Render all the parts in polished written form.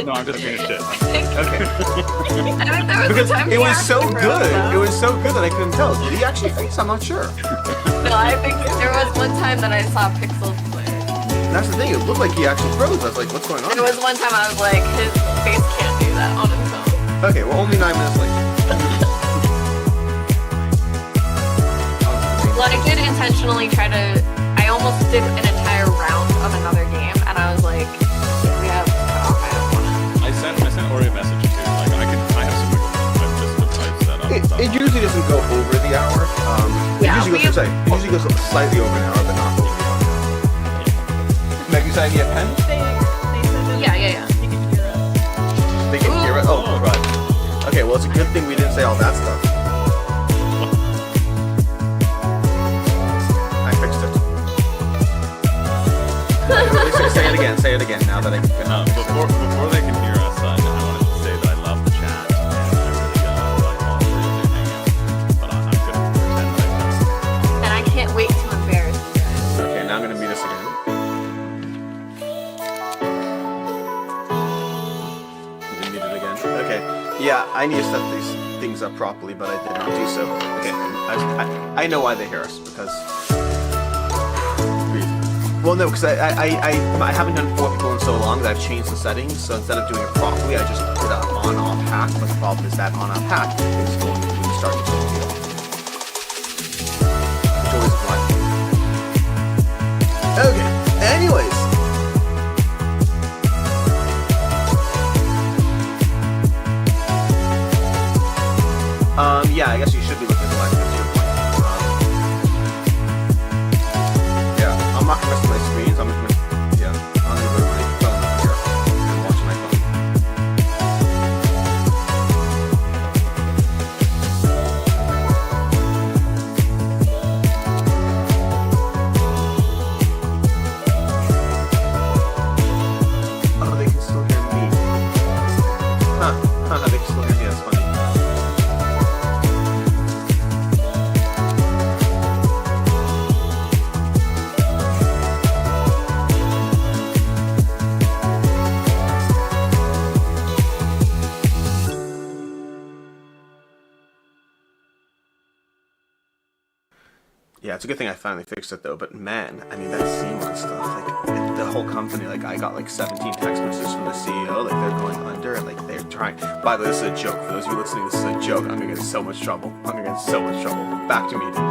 No, I'm just being shit. Okay. I think there was Because a time it he was asked so for good. Rosa. It was so good that I couldn't tell. Did he actually freeze? I'm not sure. No, I think there was one time that I saw Pixel play. That's the thing. It looked like he actually froze. I was like, what's going on? There was one time I was like, his face can't do that on its own. Okay, well, only 9 minutes late. Well, I did intentionally try to. I almost did an entire round of another game, and I was like, if we have cut off, I don't want it. I sent Ori a message too. Like I have some wiggle room. I've just set up. It usually doesn't go over the hour. Yeah, it usually goes slightly over an hour, but not over the hour. Meg, you signing me a pen? Yeah. You can hear us. They can hear it? Oh, right. Okay, well, it's a good thing we didn't say all that stuff. I fixed it. Say it again, now that I can finish. Before they can hear us, I wanted to say that I love the chat, and I really like all three of you hanging out. But I'm gonna pretend that I don't. And I can't wait to embarrass you guys. Okay, now I'm gonna mute us again. Mute it again. Okay. Yeah, I need to set these things up properly, but I did not do so. Okay, I know why they hear us, because... Well, no, because I haven't done 4 people in so long that I've changed the settings, so instead of doing it properly, I just put an on-off hack, but the problem is that on-off hack is going to start to deal. Which always is okay, anyways. Yeah, I guess you should be looking at the live video. Yeah, I'm not gonna mess with my screens. I'm gonna go to my phone up here and watch my phone. Oh, they can still hear me. They can still hear me. That's funny. Yeah, it's a good thing I finally fixed it though, but man, I mean that C1 stuff, like, the whole company, like, I got like 17 text messages from the CEO, like, they're going under, and like, they're trying, by the way, this is a joke, for those of you listening, this is a joke, I'm gonna get in so much trouble, back to meeting.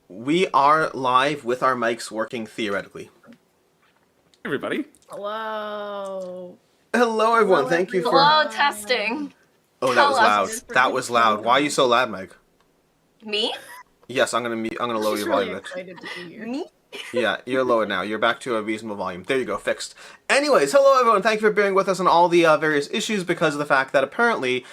We are live with our mics working theoretically. Everybody. Hello. Hello, everyone. Thank you for. Hello, testing. Oh, that Tell was us. loud. It's for That was loud. Why are you so loud, Meg? Me? Yes, I'm gonna lower She's your really volume a bit. excited to be here. Me? Yeah, you're lower now. You're back to a reasonable volume. There you go, fixed. Anyways, hello everyone. Thank you for bearing with us on all the various issues because of the fact that apparently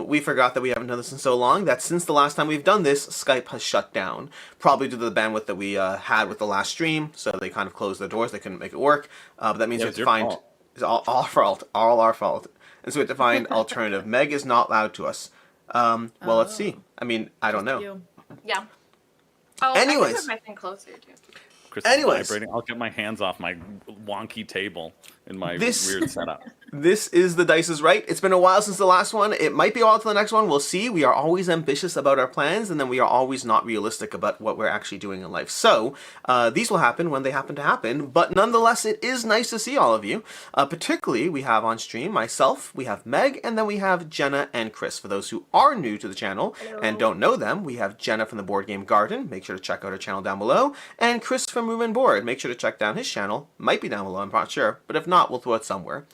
we forgot that we haven't done this in so long that since the last time we've done this, Skype has shut down. Probably due to the bandwidth that we had with the last stream, so they kind of closed their doors. They couldn't make it work. But that means Yeah, we have it's to your find... fault. It's all our fault. All our fault. And so we have to find alternative. Meg is not loud to us. Well, let's see. I mean, I don't know. You. Yeah. Oh, Anyways. I can put my thing closer too. Chris is Anyways. vibrating. I'll get my hands off my wonky table in my This- weird setup. This is The Dice is Right. It's been a while since the last one. It might be a while to the next one. We'll see. We are always ambitious about our plans, and then we are always not realistic about what we're actually doing in life. So, these will happen when they happen to happen, but nonetheless, it is nice to see all of you. Particularly, we have on stream myself, we have Meg, and then we have Jenna and Chris. For those who are new to the channel and don't know them, we have Jenna from the Board Game Garden. Make sure to check out her channel down below. And Chris from Move and Board. Make sure to check down his channel. Might be down below, I'm not sure. But if not, we'll throw it somewhere.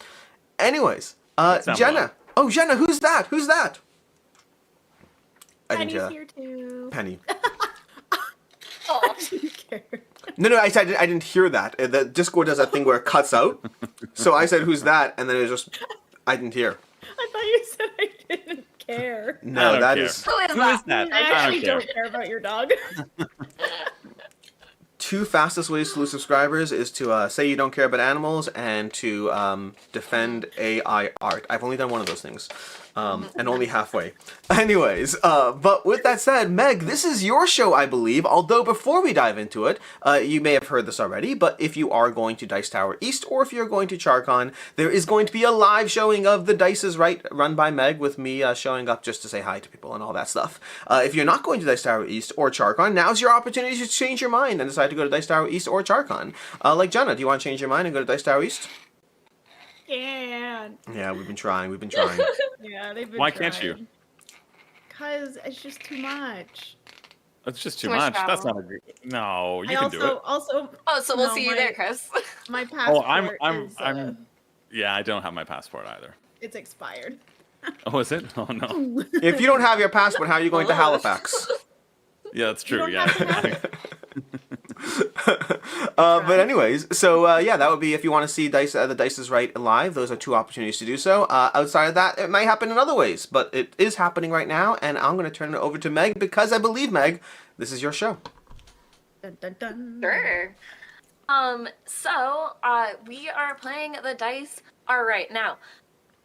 Anyways, down Jenna. below. Oh, Jenna, who's that? Who's that? I didn't Penny's hear here too. Penny. Oh, You care. No, I said I didn't hear that. The Discord does that thing where it cuts out. So I said, "Who's that?" And then it was just, I didn't hear. I thought you said I didn't care. I No, don't that care. is who is Who that? is that? I I actually don't don't care. care about your dog. two fastest ways to lose subscribers is to say you don't care about animals and to defend AI art. I've only done one of those things. And only halfway. Anyways, but with that said, Meg, this is your show, I believe. Although before we dive into it, you may have heard this already, but if you are going to Dice Tower East or if you're going to CharCon, there is going to be a live showing of The Dice is Right run by Meg with me showing up just to say hi to people and all that stuff. If you're not going to Dice Tower East or CharCon, now's your opportunity to change your mind and decide to go to Dice Tower East or CharCon. Like Jenna, do you want to change your mind and go to Dice Tower East? Can't. Yeah, we've been trying. We've been trying. Yeah, they've been Why can't you? Because it's just too much. That's just too Too much much. That's travel. not a great. No, you I can do it. also Oh, so we'll no, see you my- there, Chris. My Oh, passport I'm. is Yeah, I don't have my passport either. it's expired. Oh, is it? Oh no. If you don't have your passport, how are you going to Halifax? Yeah, that's You true. don't Yeah. have to have it. But anyways, so yeah, that would be if you want to see Dice, the Dice is Right live. Those are two opportunities to do so. Outside of that, it might happen in other ways, but it is happening right now, and I'm going to turn it over to Meg because I believe, Meg, this is your show. Dun, dun, dun. Sure. So we are playing the dice. All right, now,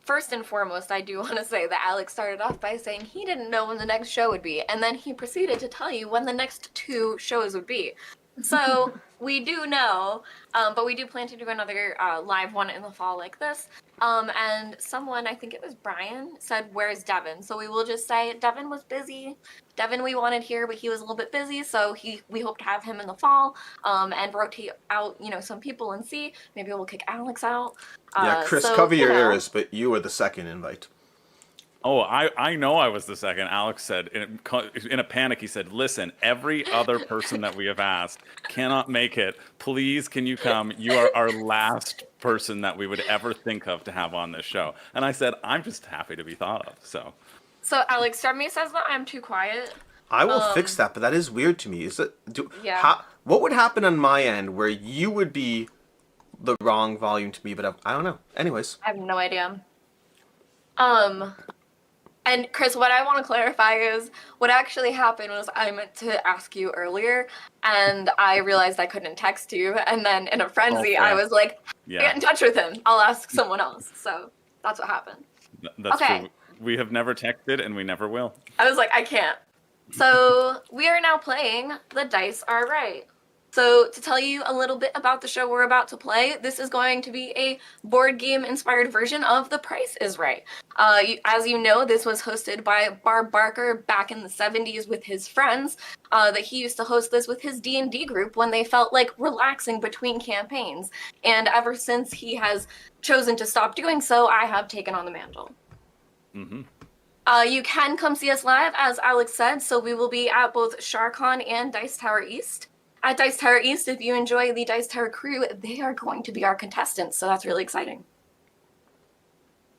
first and foremost, I do want to say that Alex started off by saying he didn't know when the next show would be, and then he proceeded to tell you when the next two shows would be. So we do know, but we do plan to do another live one in the fall like this. And someone, I think it was Brian, said, "Where's Devin?" So we will just say Devin was busy. Devin we wanted here, but he was a little bit busy, so we hope to have him in the fall and rotate out, some people and see. Maybe we'll kick Alex out. Yeah, Chris, so, cover your you know. ears, but you were the second invite. Oh, I know I was the second. Alex said in a panic. He said, "Listen, every other person that we have asked cannot make it. Please, can you come? You are our last person that we would ever think of to have on this show." And I said, "I'm just happy to be thought of." So Alex Strummy says that I'm too quiet. I will fix that, but that is weird to me. Is it? Yeah. What would happen on my end where you would be the wrong volume to me, but I don't know. Anyways. I have no idea. And Chris, what I want to clarify is what actually happened was I meant to ask you earlier, and I realized I couldn't text you, and then in a frenzy, fair. I was like, yeah, "Get in touch with him. I'll ask someone else." So that's what happened. that's Okay. true. We have never texted, and we never will. I was like, I can't. So we are now playing The Dice Are Right. So to tell you a little bit about the show we're about to play, this is going to be a board game inspired version of The Price is Right. As you know, this was hosted by Barb Barker back in the 70s with his friends. That he used to host this with his D&D group when they felt like relaxing between campaigns. And ever since he has chosen to stop doing so, I have taken on the mantle. Mm-hmm. You can come see us live, as Alex said, so we will be at both SharCon and Dice Tower East. At Dice Tower East, if you enjoy the Dice Tower crew, they are going to be our contestants, so that's really exciting.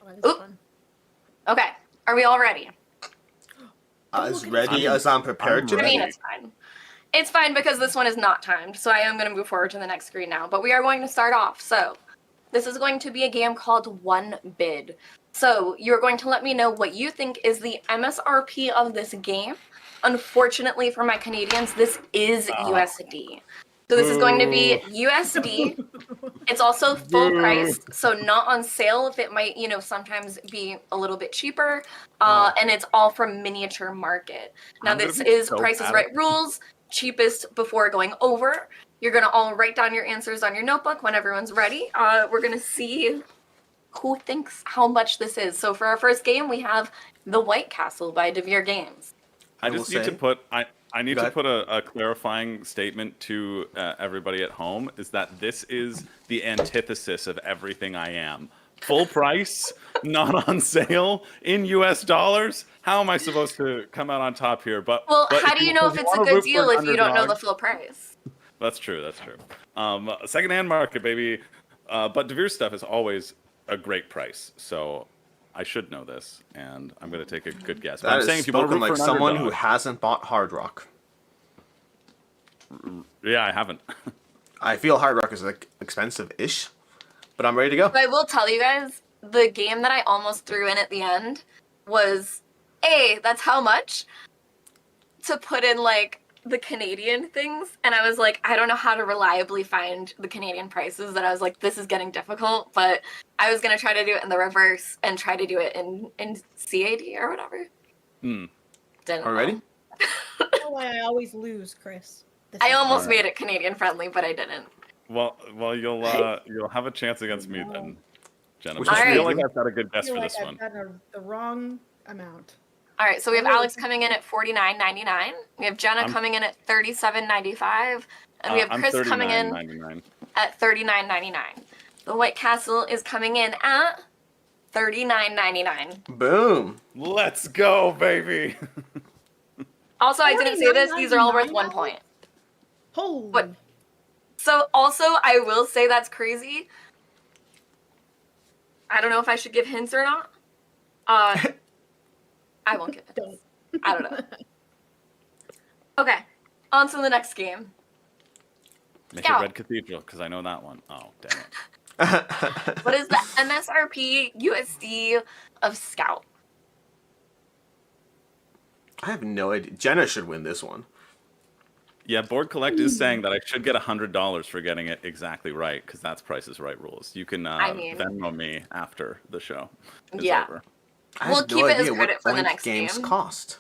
Oh, that is Oop. fun. Okay, Are we all ready? As ready as I'm prepared to I mean, be. it's fine. It's fine because this one is not timed, so I am going to move forward to the next screen now. But we are going to start off. So this is going to be a game called One Bid. So you're going to let me know what you think is the MSRP of this game. Unfortunately for my Canadians, this is USD. So this is going to be USD. It's also full price, so not on sale if it might, sometimes be a little bit cheaper. And it's all from Miniature Market. Now I'm gonna this be is so Price is bad Right at- rules, cheapest before going over. You're gonna all write down your answers on your notebook when everyone's ready. We're gonna see who thinks how much this is. So for our first game, we have The White Castle by DeVere Games. I will just need to say- put I need Go to ahead. put a clarifying statement to everybody at home is that this is the antithesis of everything I am. Full price, not on sale, in US dollars. How am I supposed to come out on top here? But Well, but how do you know if it's a wanna good root for deal an if you don't know the underdog- full price? That's true. That's true. Secondhand market, baby. But DeVere stuff is always a great price, so I should know this, and I'm going to take a good guess. But That I'm is saying if you want to spoken root like for an someone who underdog, hasn't bought Hard Rock. yeah, I haven't. I feel Hard Rock is like expensive-ish, but I'm ready to go. But I will tell you guys, the game that I almost threw in at the end was that's how much to put in like the Canadian things, and I was like, I don't know how to reliably find the Canadian prices, and I was like, this is getting difficult, but I was gonna try to do it in the reverse and try to do it in CAD or whatever. Hmm. Didn't Already? know. That's why I always lose, Chris. This I is almost Alright. made it Canadian friendly, but I didn't. Well, you'll have a chance against me then, Jenna. Which But is I feel great. like I've got a good I guess feel for like this I've one. done the wrong amount. All right, so we have Oh. Alex coming in at $49.99. We have Jenna I'm- coming in at $37.95, and we have I'm Chris coming in $39.99. at $39.99. The White Castle is coming in at $39.99. Boom. Let's go, baby. Also, I didn't say this; these are all worth $49.99? 1 point. Holy. What? So, also, I will say that's crazy. I don't know if I should give hints or not. I won't give hints. Don't. I don't know. Okay, on to the next game. Make Scout. it Red Cathedral, because I know that one. Oh, damn it. What is the MSRP USD of Scout? I have no idea. Jenna should win this one. Yeah, Board Collect is saying that I should get $100 for getting it exactly right, because that's Price is Right rules. You can mean- Venmo me after the show is Yeah. over. I We'll have keep no it as idea what credit for the blank next games game. cost.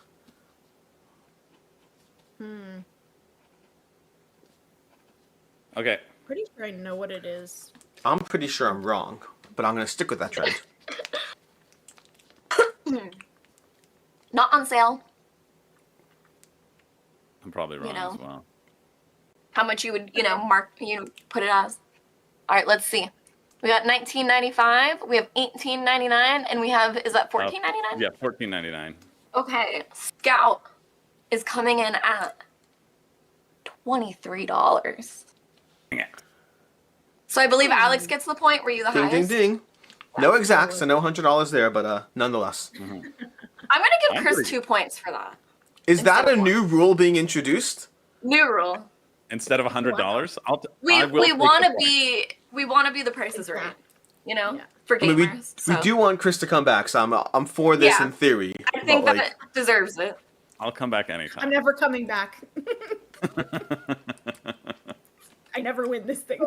Okay. Pretty sure I know what it is. I'm pretty sure I'm wrong, but I'm gonna stick with that trend. Not on sale. I'm probably wrong know. as well. How much you would, put it as. All right, let's see. We got $19.95, we have $18.99, and we have, is that $14.99? Yeah, $14.99. Okay, Scout is coming in at $23. Dang it. So I believe Alex gets the point. Were you the Ding, ding, highest? ding. No exacts, so no $100 there, but nonetheless. I'm going to give I'm Chris pretty- 2 points for that. Is that Instead a of new rule being introduced? New rule. Instead of $100, We I will take want the to point. be the prices right. Yeah. For I mean, gamers. we so do want Chris to come back, so I'm for this Yeah. in theory. I think but, that it deserves it. I'll come back I'm anytime. never coming back. I never win this thing.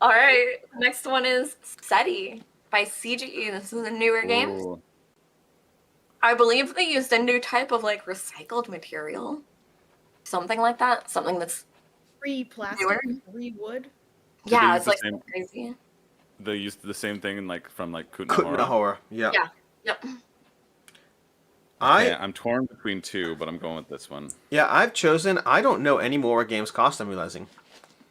All right, next one is SETI by CGE. This is a newer game. Ooh. I believe they used a new type of like recycled material, something like that. Something that's Free plastic, Newer? free wood. Did they yeah, use it's the like same- crazy. They used the same thing from Kutna Kutna Hora. Horror. Yeah. Yeah. Yep. I Yeah, I'm torn between two, but I'm going with this one. I've chosen. I don't know any more games cost. I'm realizing.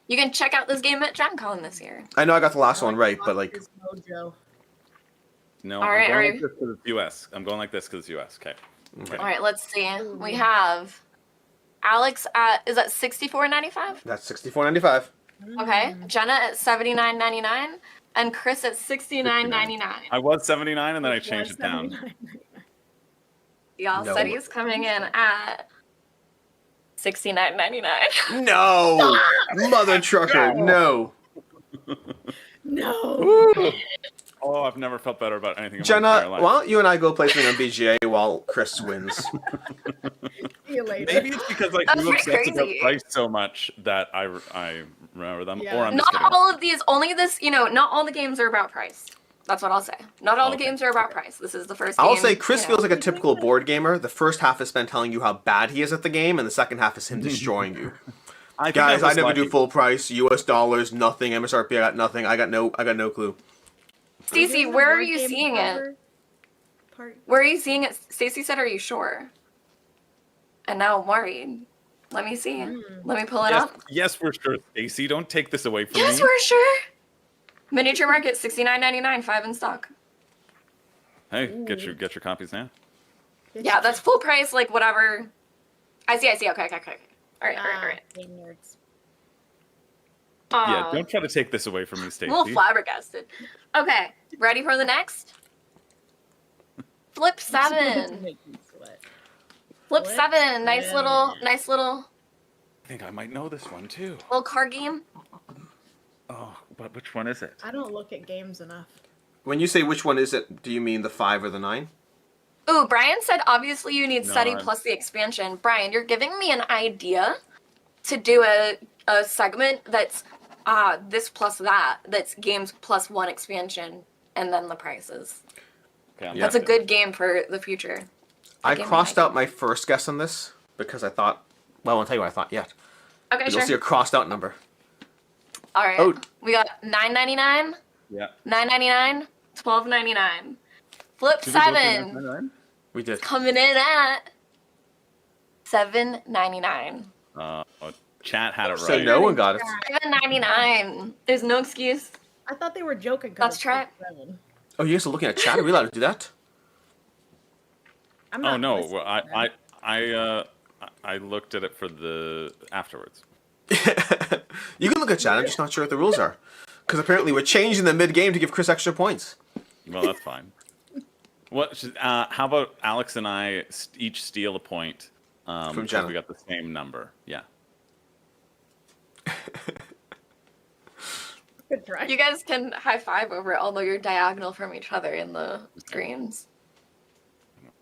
You can check out this game at Gen Con this year. I know I got the last one right, but like, Is Mojo. No, All I'm right, going all like right. this because it's US. I'm going like this because it's US. Okay. okay. All right, let's see. We have Alex is at $64.95. That's $64.95. Okay. Jenna at $79.99. and Chris at 69.99. I was 79 and then I It changed was it down. $79.99. Y'all No. said he's coming in at 69.99. No, mother trucker, no. No. Oh, I've never felt better about anything in my entire Jenna, life. why don't you and I go play something on BGA while Chris wins? See you later. Maybe it's because like That's you pretty obsessed about crazy. price so much that I remember them. Yeah. Or I'm just Not kidding. all of these, only this, not all the games are about price. That's what I'll say. Not all the Okay. games are about price. This is the first game. I'll say Chris you know. feels like a typical board gamer. The first half is spent telling you how bad he is at the game, and the second half is him destroying you. I think Guys, I was never lucky. do full price, US dollars, nothing, MSRP, I got nothing. I got no clue. Stacey, Doing the where are board you game seeing it? cover part- Where are you seeing it? Stacey said, "Are you sure?" And now I'm worried. Let me see. Let me pull it Yes, up. yes, we're sure, Stacey. Don't take this away from Yes, me. we're sure. Miniature Market, 69.99, 5 in stock. Hey, get your copies now. Yeah, that's full price, like whatever. I see. Okay. All right. Game nerds. Yeah, Aw, don't try to take this away from me, Stacey. a little flabbergasted. Okay, ready for the next? Flip 7. Make me sweat. Flip Flip 7. Nice little I think I might know this one too. little card game. Oh, but which one is it? I don't look at games enough. When you say which one is it, do you mean the 5 or the 9? Ooh, Brian said obviously you need No, study I'm- plus the expansion. Brian, you're giving me an idea to do a segment that's this plus that. That's games plus 1 expansion and then the prices. Okay, I'm That's a not good game for the future. I Give me crossed an out my first guess on this because I thought, well, I won't tell you what I thought yet. Okay, But you'll see sure. a crossed out number. All right. Oh. We got $9.99, Yeah. $9.99, $12.99. Flip Did we go for 7 $9.99? We did. coming in at $7.99. Chat had it right. So no one got it. $7.99. There's no excuse. I thought they were joking. Let's try it. Oh, you guys are looking at chat? Are we allowed to do that? I'm Oh not no, listening well, to them. I looked at it for the afterwards. You can look at chat. I'm just not sure what the rules are. Because apparently we're changing the mid-game to give Chris extra points. Well, that's fine. How about Alex and I each steal a point? From because Jenna. we got the same number. Yeah. Good try. You guys can high five over it, although you're diagonal from each other in the screens.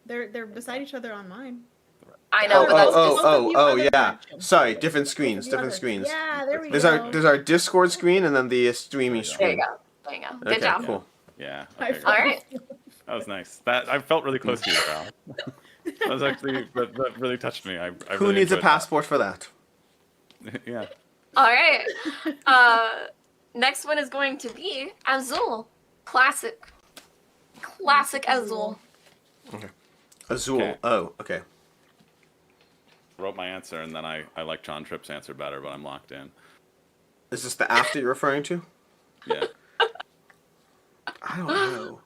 They're beside each other on mine. I know, Oh, but that's Both of you oh, other yeah. direction. Sorry, Both different of screens, you different other- screens. Yeah, there we There's go. our Discord screen and then the streaming there you screen. go. There you go. Good Okay, job. cool. Yeah. High Okay, five. All right. that was nice. That I felt really close to you, Val. That was actually that really touched me. I Who really needs a enjoyed passport for that? that. Yeah. All right. Next one is going to be Azul. Classic Azul. Azul. Okay. Oh, okay. Wrote my answer and then I like John Tripp's answer better, but I'm locked in. Is this the after you're referring to? Yeah. I don't know.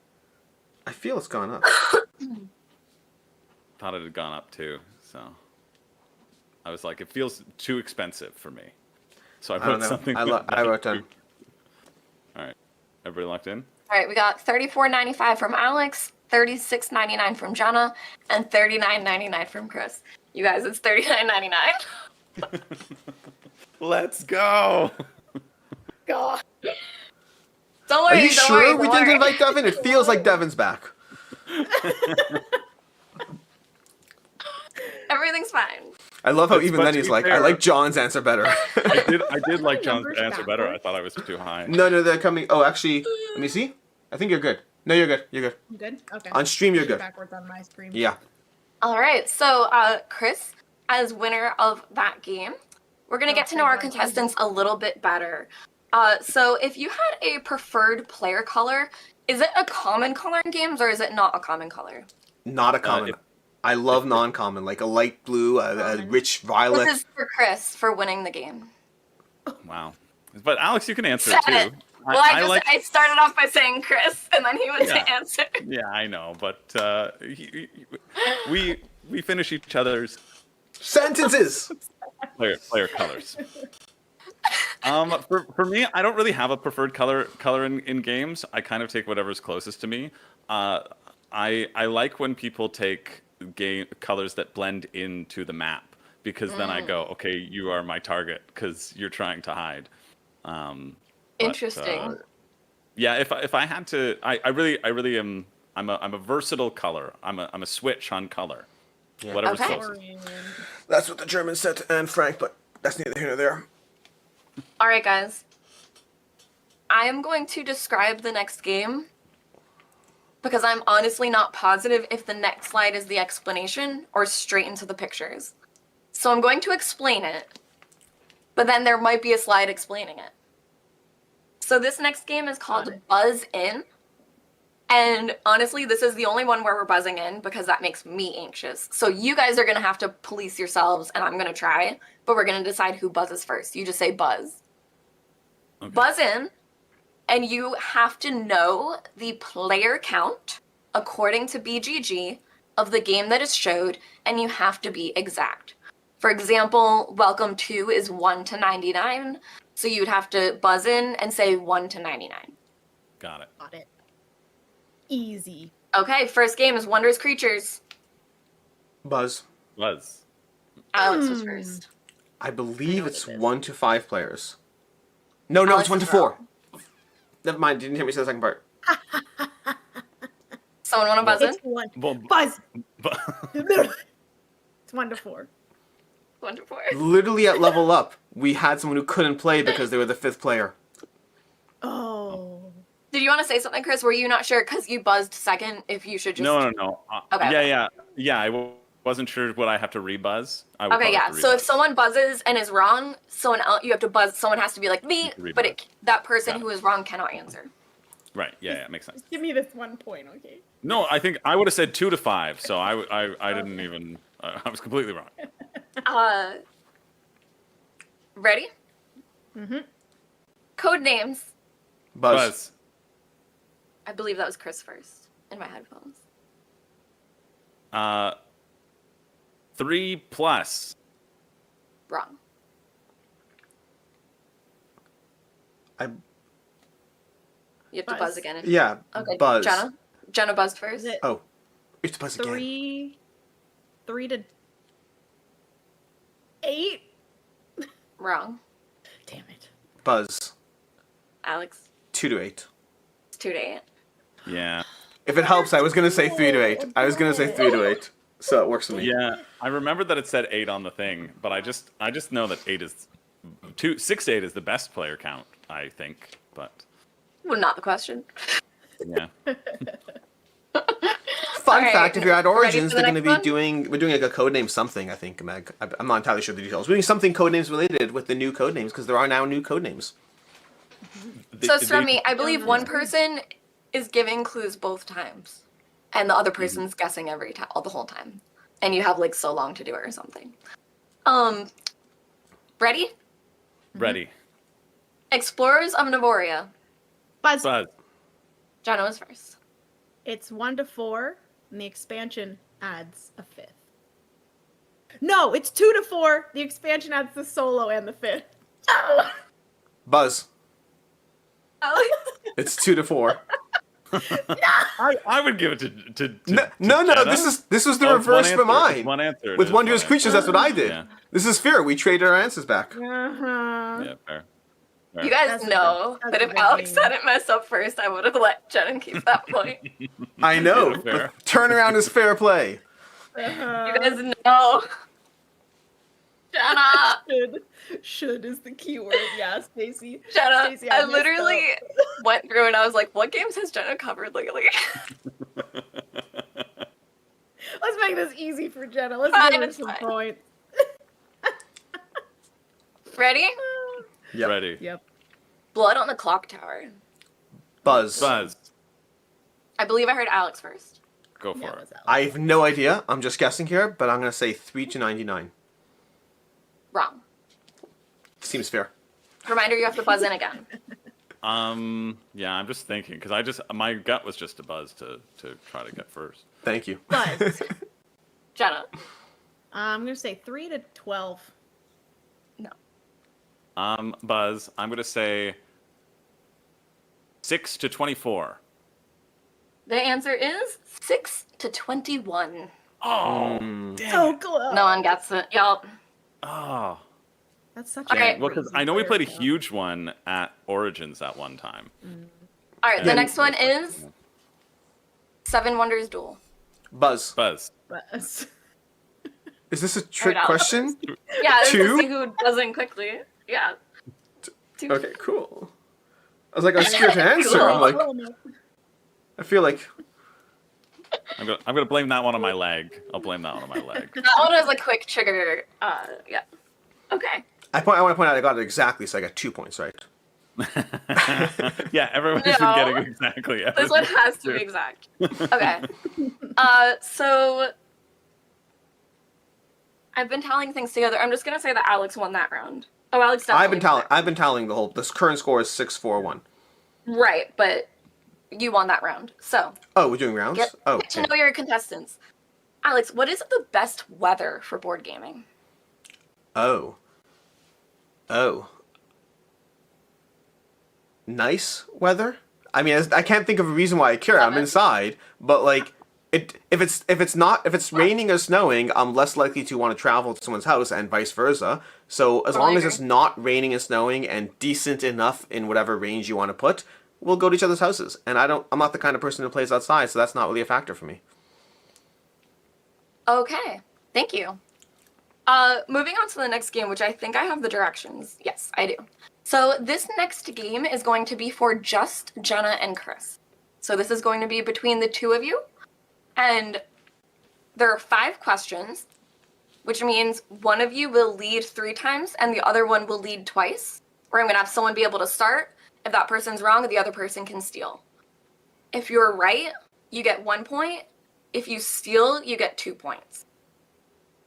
I feel it's gone up. Thought it had gone up too, so I was like, it feels too expensive for me. So I I don't wrote know. something. I wrote down. All right, everybody locked in. All right, we got $34.95 from Alex, $36.99 from Jenna, and $39.99 from Chris. You guys, it's $39.99. Let's go. God. Don't Are worry. you don't sure worry, we don't didn't worry. invite Devin? It feels like Devin's back. Everything's fine. I love how But even to then be he's like, I fair- like John's answer better. I did like John's Numbers answer better. I backwards. thought I was too high. No, they're coming. Oh, actually, let me see. I think you're good. No, you're good. You're good. You good? Okay. On stream, you're Shoot good. Backwards on my stream. Yeah. All right, so Chris, as winner of that game, we're gonna get to know our contestants a little bit better. So if you had a preferred player color, is it a common color in games or is it not a common color? Not a common. if- I love non-common, like a light blue, a Common. rich violet. This is for Chris for winning the game. Wow. But Alex, you can answer Said too. it. Well, I I started off by saying Chris, and then he went Yeah. to answer. Yeah, I know, but we finish each other's Sentences. player colors. For me, I don't really have a preferred color in games. I kind of take whatever's closest to me. I like when people take game colors that blend into the map because then I go, okay, you are my target because you're trying to hide. Interesting. Yeah, if I had to, I really am. I'm a versatile color. I'm a switch on color. Yeah. Whatever's Okay. closest. That's what the Germans said to Anne Frank, but that's neither here nor there. All right, guys. I am going to describe the next game because I'm honestly not positive if the next slide is the explanation or straight into the pictures. So I'm going to explain it, but then there might be a slide explaining it. So this next game is called Buzz In. And honestly, this is the only one where we're buzzing in because that makes me anxious. So you guys are going to have to police yourselves, and I'm going to try, but we're going to decide who buzzes first. You just say buzz. Okay. Buzz in, and you have to know the player count according to BGG of the game that is showed, and you have to be exact. For example, Welcome to is 1 to 99, so you'd have to buzz in and say 1 to 99. Got it. Got it. Easy. Okay, first game is Wondrous Creatures. Buzz. Buzz. Alex was first. I believe what it's it is. 1 to 5 players. No, Alex it's 1 to is 4. Never mind, didn't hear me say the second part. Someone want to buzz in? It's one. Well, Buzz. but, It's 1 to 4. 1 to 4. Literally at Level Up, we had someone who couldn't play because they were the 5th player. Oh. Did you want to say something, Chris? Were you not sure because you buzzed second if you should just... no. Okay. Yeah. Wasn't sure what I have to rebuzz. I would Okay, probably yeah. have to So if rebuzz. someone buzzes and is wrong, someone else, you have to buzz. Someone has to be like me, Rebuzz. but that person Got it. who is wrong cannot answer. Right. Yeah, makes sense. Just give me this 1 point, okay? No, I think I would have said 2 to 5. So I didn't even. I was completely wrong. Ready? Mm-hmm. Code names. Buzz. I believe that was Chris first in my headphones. 3+. Wrong. You have to Buzz. buzz again. Yeah, Okay, Buzz. Jenna? Jenna buzzed first. Is it Oh, we have to buzz again. 3 to 8? Wrong. Damn it. Buzz. Alex? 2 to 8. It's 2 to 8. Yeah. If it helps, I was going to say 3 to 8. I was going to say 3 to 8. So it works for me. Yeah. I remember that it said 8 on the thing, but I just know that 6 to 8 is the best player count, I think. But Well, not the question. yeah. Fun Alright, fact, if you're at ready Origins, for the they're going to next be one? we're doing like a codename something, I think, Meg. I'm not entirely sure the details. We're doing something codenames related with the new codenames, because there are now new codenames. So it's from me. I believe one person is giving clues both times, and the other person's guessing every time, the whole time, and you have like so long to do it or something. Ready? Ready. Explorers of Navoria. Buzz. Buzz. Jenna was first. It's 1 to 4, and the expansion adds a 5th. No, it's 2 to 4. The expansion adds the solo and the 5th. Oh. Buzz. Alex? It's 2 to 4. I would give it to No. Jenna. This was the Oh, it's one reverse for answer. mine. It's one answer. It With is Wondrous one Creatures, that's what I did. Yeah. This is fair. We traded our answers back. Uh-huh. Yeah, fair. You guys That's a know good- that that's a if good Alex game. hadn't messed up first, I would have let Jenna keep that point. I know. Yeah, fair. But turnaround is fair play. Uh-huh. You guys know. Jenna! Should is the key word. Yeah, Stacy. Jenna, Stacey, I messed literally up. went through and I was like, what games has Jenna covered lately? Let's make this easy for Jenna. Let's Fine, give her it's some fine. points. Ready? Yep. Ready. Yep. Blood on the Clock Tower. Buzz. Buzz. I believe I heard Alex first. Go for Yeah, it. that's Alex. I have no idea. I'm just guessing here, but I'm going to say 3 to 99. Wrong. Seems fair. Reminder, you have to buzz in again. Yeah, I'm just thinking because my gut was just a buzz to try to get first. Thank you. Buzz. Jenna. I'm gonna say 3 to 12. No. Buzz, I'm going to say 6 to 24. The answer is 6 to 21. Oh, damn So it. close. No one gets it. Yup. Oh. That's such Okay. a Well, because I know we played a huge one at Origins at one time. All right, the And- next one is Seven Wonders Duel. Buzz. Buzz. Buzz. Is this a trick Alex. question? Yeah, this is Two? to see who doesn't quickly. Yeah. Two. Okay, cool. I was like, I'm scared to answer. I'm like, I feel like I'm gonna blame that one on my leg. I'll blame that one on my leg. That one was a quick trigger. Yeah. Okay. I want to point out I got it exactly, so I got 2 points, right? Yeah, everyone's No. been getting exactly. This one everything. has to be exact. Okay. So I've been tallying things together. I'm just gonna say that Alex won that round. Oh, Alex definitely. I've been tallying the whole. This current score is 6-4-1. Right, but you won that round. So Oh, we're doing rounds. get Oh, to know your contestants. Alex, what is the best weather for board gaming? oh. Nice weather. I mean, I can't think of a reason why I care. I'm Love it. inside, but like, if it's raining or snowing, I'm less likely to want to travel to someone's house, and vice versa. So as long as agree. it's not raining and snowing and decent enough in whatever range you want to put, we'll go to each other's houses. And I'm not the kind of person who plays outside, so that's not really a factor for me. Okay, thank you. Moving on to the next game, which I think I have the directions. Yes, I do. So this next game is going to be for just Jenna and Chris. So this is going to be between the two of you. And there are 5 questions, which means one of you will lead 3 times and the other one will lead twice. Or I'm going to have someone be able to start. If that person's wrong, the other person can steal. If you're right, you get 1 point. If you steal, you get 2 points.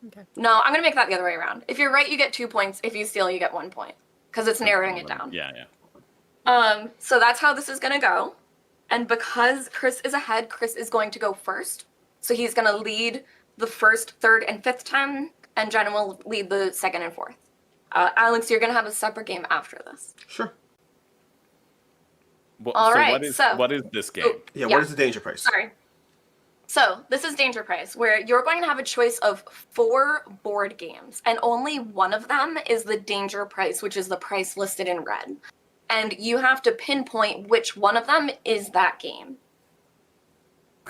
Okay. No, I'm going to make that the other way around. If you're right, you get 2 points. If you steal, you get 1 point. Because it's narrowing it down. Yeah, yeah. So that's how this is going to go. And because Chris is ahead, Chris is going to go first. So he's going to lead the first, third, and 5th time, and Jenna will lead the 2nd and 4th. Alex, you're going to have a separate game after this. Sure. Well, All so right, what is so- what is this game? Oh, Yeah. What is the danger price? Sorry. So this is Danger Prize, where you're going to have a choice of 4 board games, and only one of them is the Danger Price, which is the price listed in red. And you have to pinpoint which one of them is that game.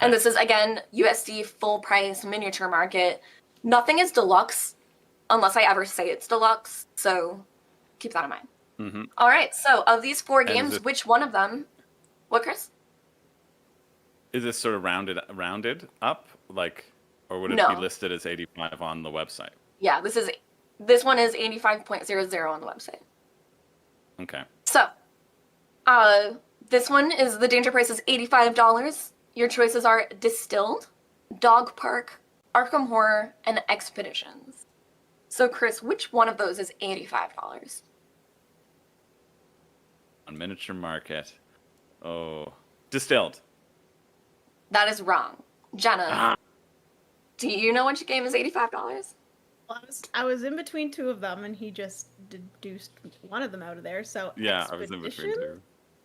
And this is, again, USD full price miniature market. Nothing is deluxe unless I ever say it's deluxe, so keep that in mind. Mm-hmm. All right, so of these 4 And is games, it- which one of them? What, Chris? Is this sort of rounded up, like, or would it No. be listed as 85 on the website? Yeah, this one is 85.00 on the website. Okay. So, this one is the danger price is $85. Your choices are Distilled, Dog Park, Arkham Horror, and Expeditions. So, Chris, which one of those is $85? On miniature market. Oh, Distilled. That is wrong. Jenna, do you know which game is $85? Well, I was in between 2 of them, and he just deduced one of them out of there. So Yeah, I was in between Expedition? two.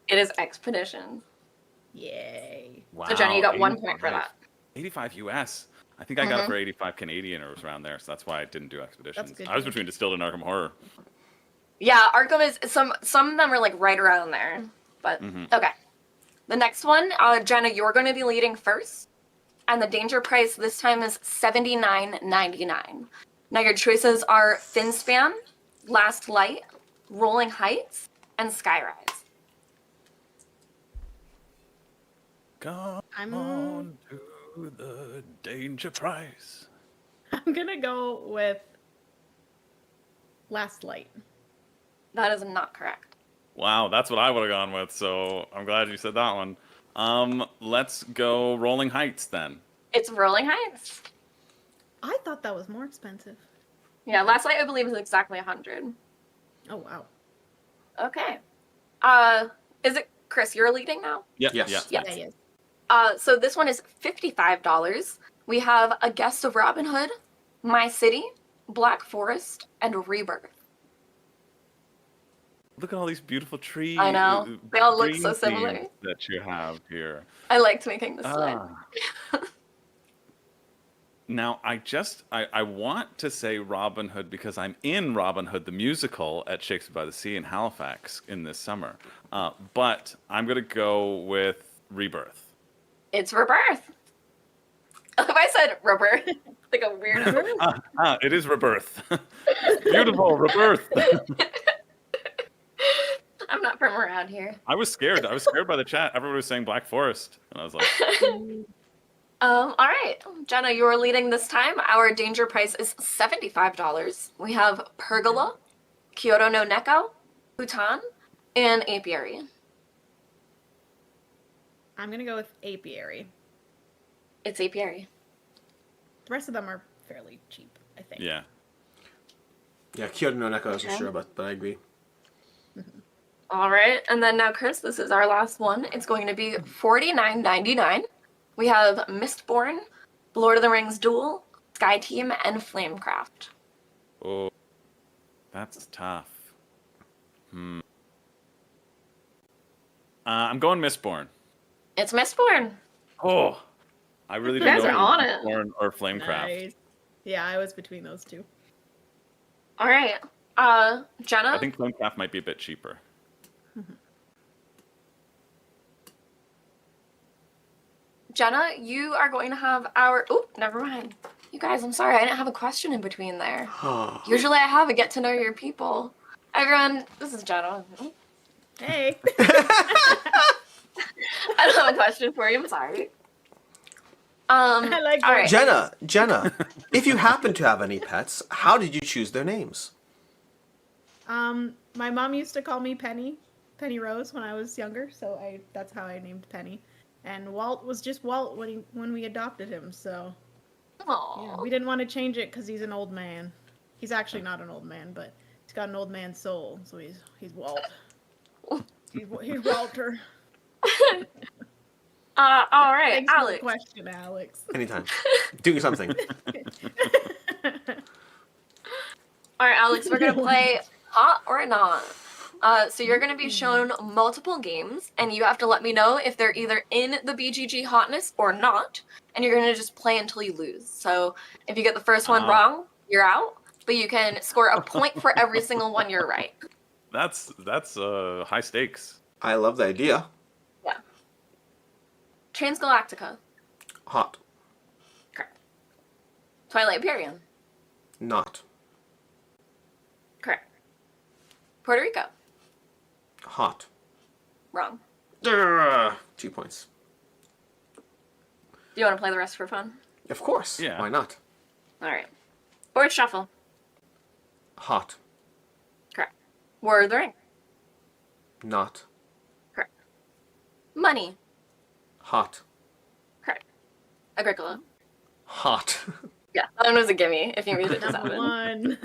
It is Expeditions. Yay! Wow. So, Jenna, you got 1 point for that. 85 US. I think I got it for 85 Canadian, or it was around there, so that's why I didn't do Expeditions. good I was to know. between Distilled and Arkham Horror. Yeah, Arkham is some of them are like right around there, but okay. The next one, Jenna, you're going to be leading first, and the danger price this time is $79.99. Now your choices are Thin Span, Last Light, Rolling Heights, and Skyrise. Come I'm- on to the danger price. I'm gonna go with Last Light. That is not correct. Wow, that's what I would have gone with, so I'm glad you said that one. Let's go Rolling Heights then. It's Rolling Heights. I thought that was more expensive. Yeah, Last Light I believe is exactly 100. Oh wow. Okay. Is it Chris? You're leading now. Yeah, Yes. yeah. Yeah. Yeah, yes. So this one is $55. We have A Guest of Robin Hood, My City, Black Forest, and Rebirth. Look at all these beautiful trees. I know. They all look so green similar. themes that you have here. I liked making this slide. Ah. Now, I want to say Robin Hood because I'm in Robin Hood the musical at Shakespeare by the Sea in Halifax in this summer. But I'm going to go with Rebirth. It's Rebirth. If I said Rebirth, like a weird. It is Rebirth. Beautiful, Rebirth. I'm not from around here. I was scared. I was scared by the chat. Everybody was saying Black Forest. And I was like, All right, Jenna, you are leading this time. Our danger price is $75. We have Pergola, Kyoto no Neko, Bhutan, and Apiary. I'm gonna go with apiary. It's Apiary. The rest of them are fairly cheap, I think. yeah. Yeah, Kyoto no Neko, I wasn't Okay. sure about, but I agree. All right, and then now, Chris, this is our last one. It's going to be $49.99. We have Mistborn, Lord of the Rings Duel, Sky Team, and Flamecraft. Oh, that's tough. I'm going Mistborn. It's Mistborn. Oh, I really You didn't guys know are if on was it. Mistborn or Flamecraft. Nice. Yeah, I was between those two. All right, Jenna. I think Flamecraft might be a bit cheaper. Jenna, you are going to have our. Oh, never mind. You guys, I'm sorry. I didn't have a question in between there. Usually I have a get to know your people. Everyone, this is Jenna. Hey. I don't have a question for you. I'm sorry. I like all right. Jenna, if you happen to have any pets, how did you choose their names? My mom used to call me Penny Rose when I was younger, so that's how I named Penny. And Walt was just Walt when we adopted him, so Aw. we didn't want to change it because he's an old man. He's actually not an old man, but he's got an old man's soul, so he's Walt. He's Walter. All right, Thanks for the Alex. question, Alex. Anytime. Doing something. All right, Alex, we're gonna play hot or not. So you're gonna be shown multiple games, and you have to let me know if they're either in the BGG hotness or not. And you're gonna just play until you lose. So if you get the first one wrong, you're out. But you can score a point for every single one you're right. That's high stakes. I love the idea. Yeah. Transgalactica. Hot. Correct. Twilight Imperium. Not. Correct. Puerto Rico. Hot. Wrong. 2 points. Do you want to play the rest for fun? Of course. Yeah. Why not? All right. Board Shuffle. Hot. Correct. War of the Ring. Not. Correct. Money. Hot. Correct. Agricola. Hot. Yeah, that one was a gimme if you moved it to 7. One.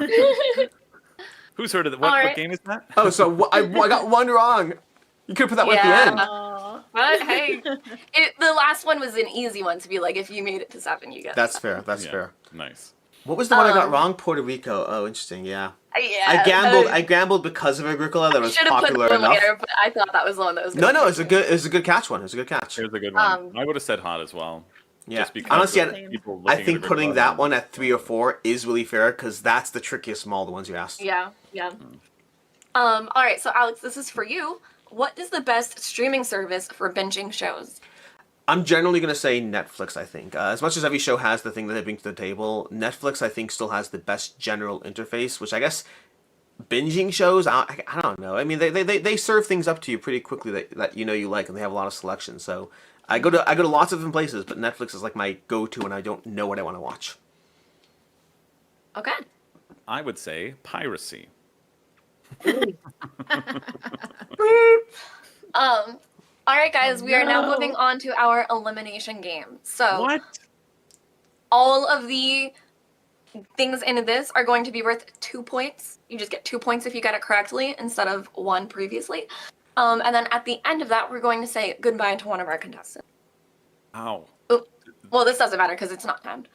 Who's heard of that? All What right. game is that? Oh, so I got one wrong. You could have put that one at the Yeah. end. Aw. But hey, the last one was an easy one to be like, if you made it to 7, you get That's 7. fair. That's Yeah, fair. nice. What was the one I got Um, wrong? Puerto Rico. Oh, interesting. Yeah. Yeah, I gambled because of Agricola. That I was should have put popular the one enough. later, but I thought that was the one that was No, gonna no, be it's a good. good, it's a good catch one. It's a good catch. Here's a good one. Um, I would have said hot as well. Yeah. Just because Honestly, of people looking I at think Agricola putting that and- one at 3 or 4 is really fair because that's the trickiest small the ones you asked. Yeah, yeah. All right, so Alex, this is for you. What is the best streaming service for binging shows? I'm generally going to say Netflix, I think. As much as every show has the thing that they bring to the table, Netflix, I think, still has the best general interface, which I guess binging shows, I don't know. I mean, they serve things up to you pretty quickly that you know you like, and they have a lot of selection. So I go to lots of different places, but Netflix is like my go-to when I don't know what I want to watch. Okay. I would say piracy. All right, guys, we are now moving on to our elimination game. So What? all of the things in this are going to be worth 2 points. You just get 2 points if you get it correctly instead of 1 previously. And then at the end of that, we're going to say goodbye to one of our contestants. Ow. Well, this doesn't matter because it's not timed.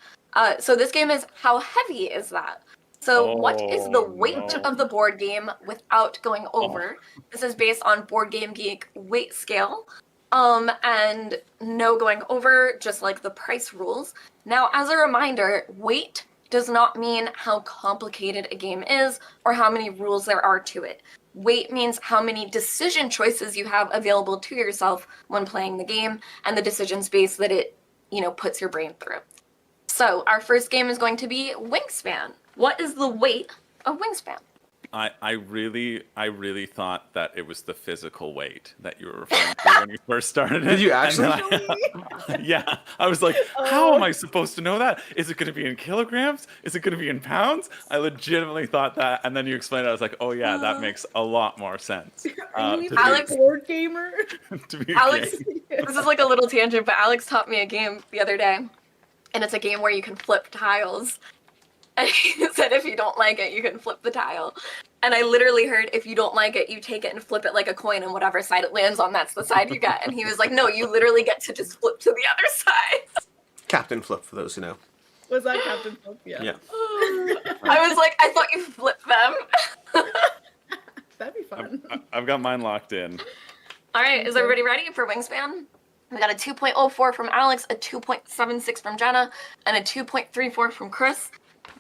So this game is how heavy is that? So, what is the Oh, weight no. of the board game without going over? This is based on Board Game Geek weight scale. And no going over, just like the price rules. Now, as a reminder, weight does not mean how complicated a game is or how many rules there are to it. Weight means how many decision choices you have available to yourself when playing the game and the decision space that it, puts your brain through. So, our first game is going to be Wingspan. What is the weight of Wingspan? I really thought that it was the physical weight that you were referring to when you first started it. Did you And then actually? yeah, I was like, how am I supposed to know that? Is it going to be in kilograms? Is it going to be in pounds? I legitimately thought that, and then you explained it. I was like, oh yeah, that makes a lot more sense. Are you even Alex- a board gamer? To be Alex, okay. this is like a little tangent, but Alex taught me a game the other day, and it's a game where you can flip tiles. And he said if you don't like it, you can flip the tile. And I literally heard if you don't like it, you take it and flip it like a coin, and whatever side it lands on, that's the side you get. And he was like, no, you literally get to just flip to the other side. Captain Flip, for those who know. Was that Captain Flip? Yeah. Yeah. I was like, I thought you flipped them. That'd be fun. I've got mine locked in. All right, is everybody ready for Wingspan? We got a 2.04 from Alex, a 2.76 from Jenna, and a 2.34 from Chris.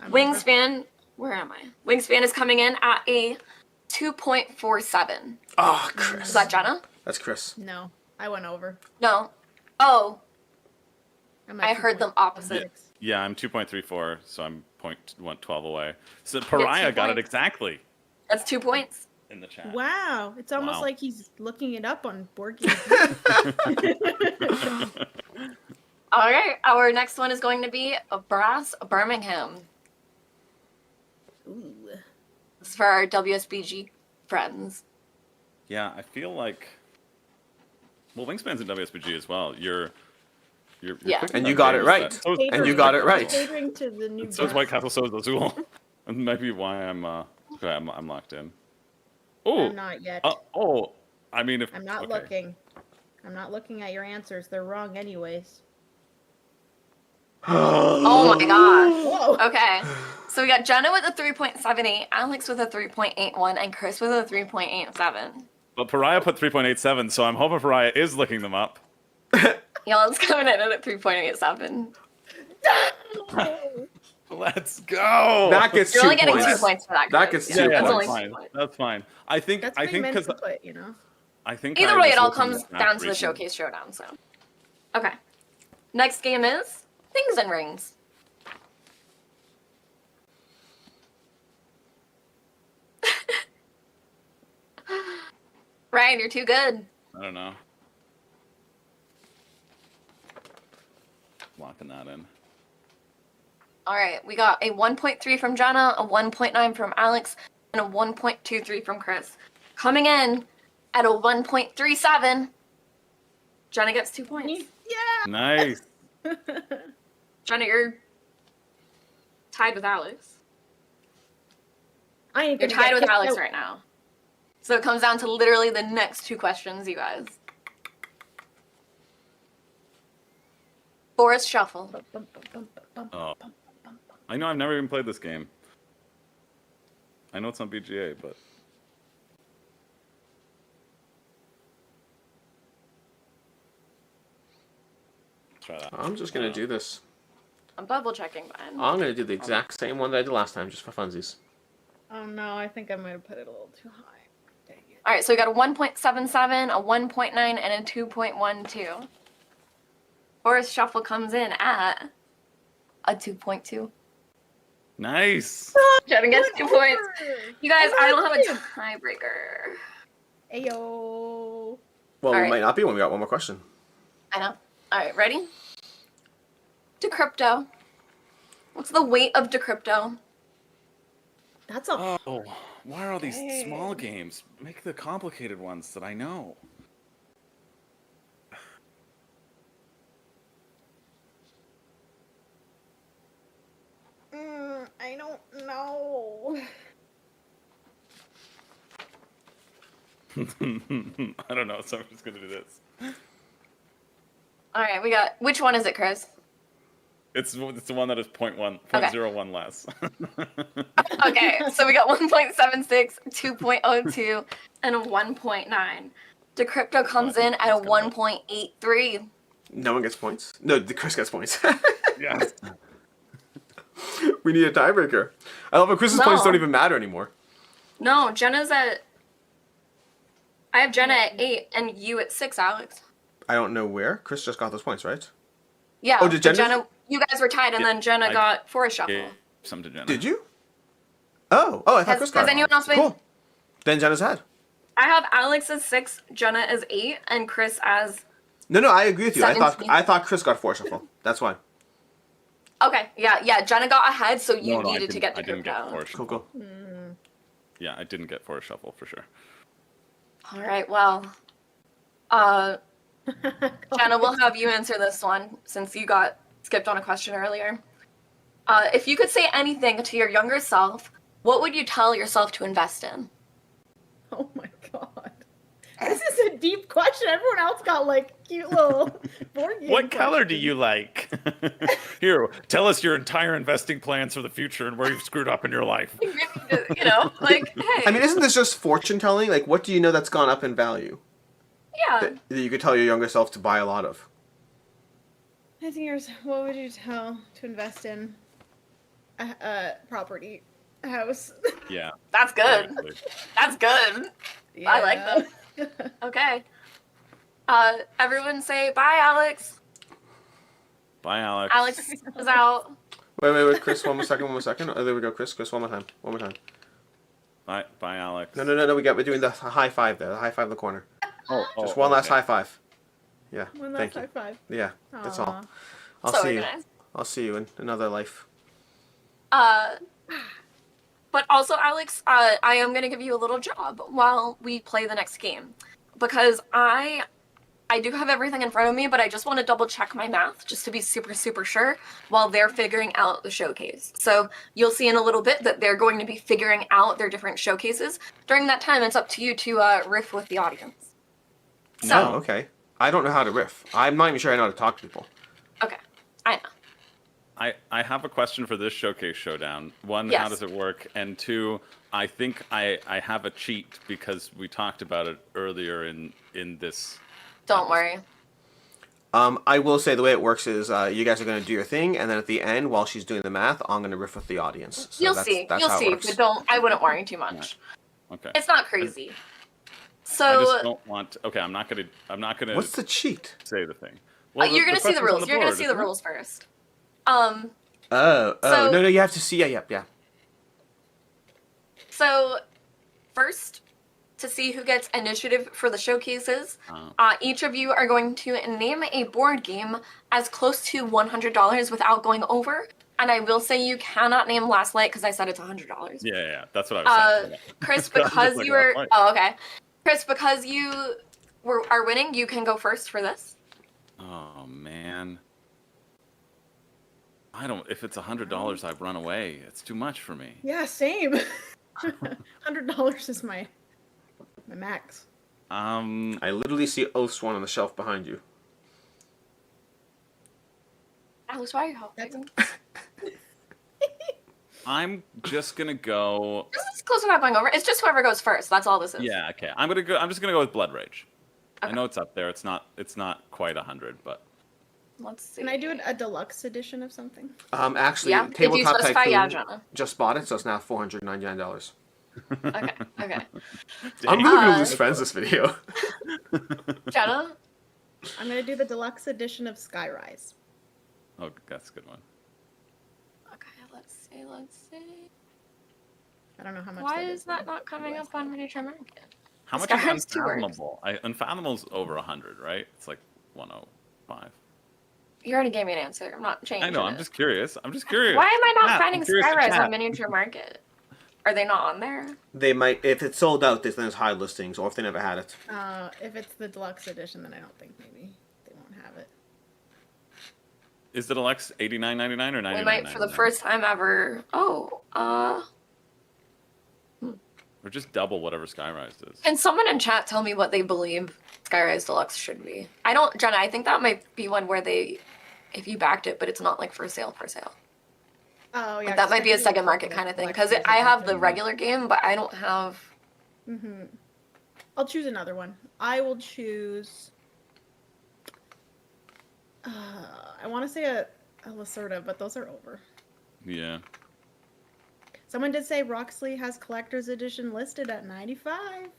Wingspan, where am I? Wingspan is coming in at a 2.47. Oh, Chris. Is that Jenna? That's Chris. No, I went over. No. Oh, I'm at I heard them opposite. Yeah, I'm 2.34, so I'm 0.12 away. So Pariah got it points. exactly That's 2 points. in the chat. Wow, it's almost Wow. like he's looking it up on board game. All right, our next one is going to be a Brass Birmingham. Ooh. This is for our WSBG friends. Yeah, I feel like. Well, Wingspan's in WSBG as well. You're Yeah. picking And up you got it games right. that- so is Catering- And you got it right. Catering to the new. So is brass. White Castle, so is Azul. That might be why I'm locked in. I'm Oh, not yet. I mean, if I'm not okay. looking. I'm not looking at your answers. They're wrong anyways. Oh my gosh. Whoa. Okay, so we got Jenna with a 3.78, Alex with a 3.81, and Chris with a 3.87. But Pariah put 3.87, so I'm hoping Pariah is looking them up. Y'all's coming in at 3.87. Let's go. That gets You're 2 only getting points. 2 points for that. That Chris. gets yeah, two yeah, that's points. only that's 2 fine. points. That's fine. I think That's I pretty think meant because to put, you know. I think Either I way, was it all looking comes at that down to the recently. showcase showdown. So, okay. Next game is Things and Rings. Ryan, you're too good. I don't know. Locking that in. All right, we got a 1.3 from Jenna, a 1.9 from Alex, and a 1.23 from Chris. Coming in at a 1.37. Jenna gets 2 points. Yeah. Nice. Jenna, you're tied with Alex. I ain't You're gonna tied get with kicked Alex out. right now. So it comes down to literally the next two questions, you guys. Forest Shuffle. Oh. I know I've never even played this game. I know it's on BGA, but try that. I'm just gonna do this. I'm double checking, but I'm gonna do the exact same one that I did last time, just for funsies. Oh no, I think I might have put it a little too high. Dang it. all right, so we got a 1.77, a 1.9, and a 2.12. Forest Shuffle comes in at a 2.2. Nice. Jenna gets 2 points. You guys, I don't have a Woo! tiebreaker. Ayo. Well, we Alright. might not be when we got one more question. I know. All right, ready? Decrypto. What's the weight of Decrypto? That's a Oh, why are all these small games? Make the complicated ones that I know. I don't know. I don't know, so I'm just gonna do this. All right, we got. Which one is it, Chris? It's the one that is 0.1, Okay. 0.01 less. Okay, so we got 1.76, 2.02, and a 1.9. Decrypto comes in at a 1.83. No one gets points. No, Chris gets points. Yes. We need a tiebreaker. I love how Chris's points No. don't even matter anymore. No, Jenna's at. I have Jenna at 8 and you at 6, Alex. I don't know where. Chris just got those points, right? Yeah. Oh, did but Jenna- You guys were tied, and Yeah, then Jenna I got for a shuffle. Gave some to Jenna. Did you? Oh, I thought Chris got Has it. anyone else been? Cool. Then Jenna's had. I have Alex as 6, Jenna as 8, and Chris as. No, I agree with you. 17. I thought Chris got 4 shuffle. That's why. Okay, yeah. Jenna got ahead, so you No, needed to get I didn't get Decrypto. force Cool, shuffle. cool. Yeah, I didn't get force shuffle for sure. All right, well. Jenna, we'll have you answer this one since you got skipped on a question earlier. If you could say anything to your younger self, what would you tell yourself to invest in? Oh my god. This is a deep question. Everyone else got like cute little board game What color do questions. you like? Here, tell us your entire investing plans for the future and where you've screwed up in your life. You know, like, hey. I mean, isn't this just fortune telling? Like, what do you know that's gone up in value yeah. that you could tell your younger self to buy a lot of? I think yours. What would you tell to invest in a property, a house? Yeah. That's good. exactly. That's good. I like Yeah. that. Okay. Everyone say bye, Alex. Bye, Alex. Alex is out. Wait, Chris, one more second. Oh, there we go, Chris, one more time. Bye, Alex. No, we're doing the high five there, the high five in the corner. Just one last okay. high five. Yeah, One thank last you. high five. Yeah, that's all. Aw. I'll So see you. organized. I'll see you in another life. But also, Alex, I am going to give you a little job while we play the next game. Because I do have everything in front of me, but I just want to double check my math just to be super, super sure while they're figuring out the showcase. So you'll see in a little bit that they're going to be figuring out their different showcases. During that time, it's up to you to riff with the audience. So, Oh, okay. I don't know how to riff. I'm not even sure I know how to talk to people. okay, I know. I have a question for this showcase showdown. One, Yes. how does it work? And two, I think I have a cheat because we talked about it earlier in this. Don't worry. I will say the way it works is you guys are going to do your thing, and then at the end, while she's doing the math, I'm going to riff with the audience. So You'll that's see. how You'll it see. works. But I wouldn't worry too much. Okay. It's not crazy. I So just don't want. Okay, I'm not gonna What's the cheat? say the thing. you're going to see the question's on rules. You're going to board, see the isn't it? rules first. Oh, So- no, you have to see. Yeah. So, first, to see who gets initiative for the showcases, each of you are going to name a board game as close to $100 without going over. And I will say you cannot name Last Light because I said it's $100. Yeah, that's what I was saying. Chris, I'm just because like, you were Last Light. oh okay, Chris, because you are winning, you can go first for this. Oh man. I don't. If it's $100, I've run away. It's too much for me. Yeah, same. $100 is my max. I literally see Oathsworn on the shelf behind you. Alex, why are you helping? I'm just gonna go. This is close without going over. It's just whoever goes first. That's all this is. Yeah, okay. I'm just gonna go with Blood Rage. I Okay. know it's up there. It's not quite 100, but Let's see. Can I do a deluxe edition of something? Actually, Yeah, if you Tabletop specify, Tycoon yeah, Jenna. just bought it, so it's now $499. Okay. I'm really gonna lose friends this video. Jenna? I'm gonna do the deluxe edition of Skyrise. Oh, that's a good one. Okay, let's see. I don't know how much. Why that is that not coming up on Miniature Market? How much Skyrim's is 2 words. Unfathomable? Unfathomable's over 100, right? It's like 105. You already gave me an answer. I'm not changing I know. I'm it. just curious. Why Why am I not Chat, finding I'm curious to Skyrise chat. on Miniature Market? Are they not on there? They might, if it's sold out, then there's high listings, or if they never had it. If it's the deluxe edition, then I don't think maybe they won't have it. Is the deluxe $89.99 or $99.99? We might for the first time ever. Or just double whatever Skyrise is. Can someone in chat tell me what they believe Skyrise Deluxe should be? Jenna, I think that might be one where they if you backed it, but it's not like for sale for sale. Oh yeah. Like, that might be a second market kind of thing, because I have the regular game, but I don't have. I'll choose another one. I will choose. I want to say a Lacerda, but those are over. Yeah. Someone did say Roxley has collector's edition listed at 95.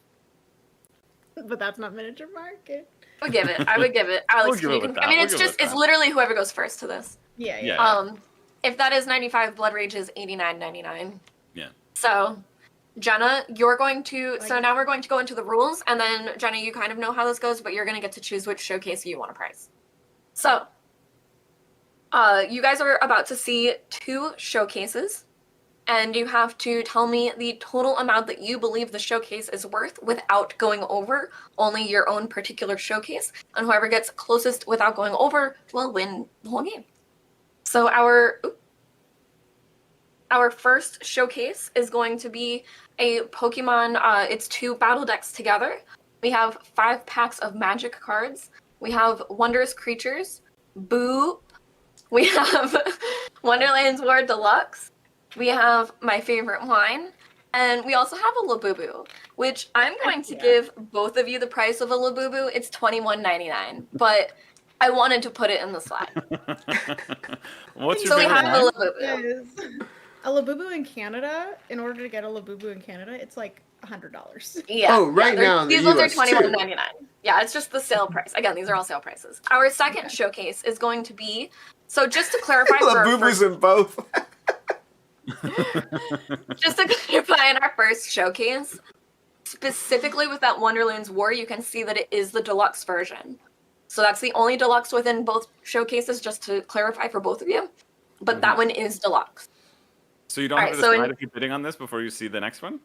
But that's not miniature market. I would give it. Alex, We'll give it with that. I mean, We'll it's give it just, with it's that. literally whoever goes first to this. Yeah. Yeah. If that is 95, Blood Rage is 89.99. Yeah. So, Jenna, you're going to, so now we're going to go into the rules, and then, Jenna, you kind of know how this goes, but you're going to get to choose which showcase you want to prize. So, you guys are about to see 2 showcases, and you have to tell me the total amount that you believe the showcase is worth without going over only your own particular showcase, and whoever gets closest without going over will win the whole game. So our first showcase is going to be a Pokemon, it's 2 battle decks together. We have 5 packs of magic cards. We have Wondrous Creatures, Boop. We have Wonderland's War Deluxe. We have My Favorite Wine. And we also have a Labubu, which I'm going to give both of you the price of a Labubu. It's $21.99, but I wanted to put it in the slide. What's your So we favorite have wine? the Labubu. A Labubu in Canada, in order to get a Labubu in Canada, it's like $100. Yeah. Oh, right now in the these ones are US too. $21.99. Yeah, it's just the sale price. Again, these are all sale prices. Our second showcase is going to be, so just to clarify for our Labubu's in both. just to clarify in our first showcase, specifically with that Wonderland's War, you can see that it is the deluxe version. So that's the only deluxe within both showcases, just to clarify for both of you. But that one is deluxe. So you don't All have right, to so decide if you're bidding on this before you see the next one?